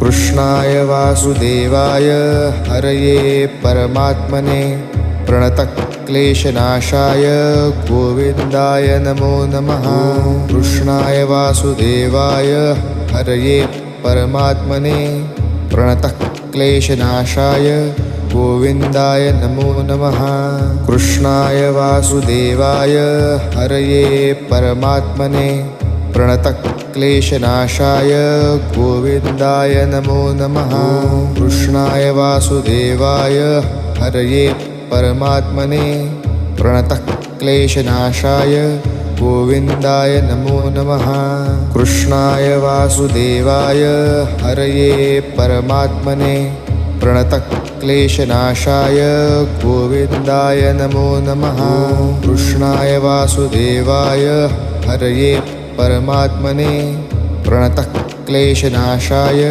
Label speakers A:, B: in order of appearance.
A: कृष्णाय वासुदेवाय हरये परमात्मने प्रणतक्लेशनाशाय गोविन्दाय नमो नमः। कृष्णाय वासुदेवाय हरये परमात्मने प्रणतक्लेशनाशाय गोविन्दाय नमो नमः। कृष्णाय वासुदेवाय हरये परमात्मने प्रणतक्लेशनाशाय गोविन्दाय नमो नमः। कृष्णाय वासुदेवाय हरये परमात्मने प्रणतक्लेशनाशाय गोविन्दाय नमो नमः। कृष्णाय वासुदेवाय हरये परमात्मने प्रणतक्लेशनाशाय गोविन्दाय नमो नमः। कृष्णाय वासुदेवाय हरये परमात्मने प्रणतक्लेशनाशाय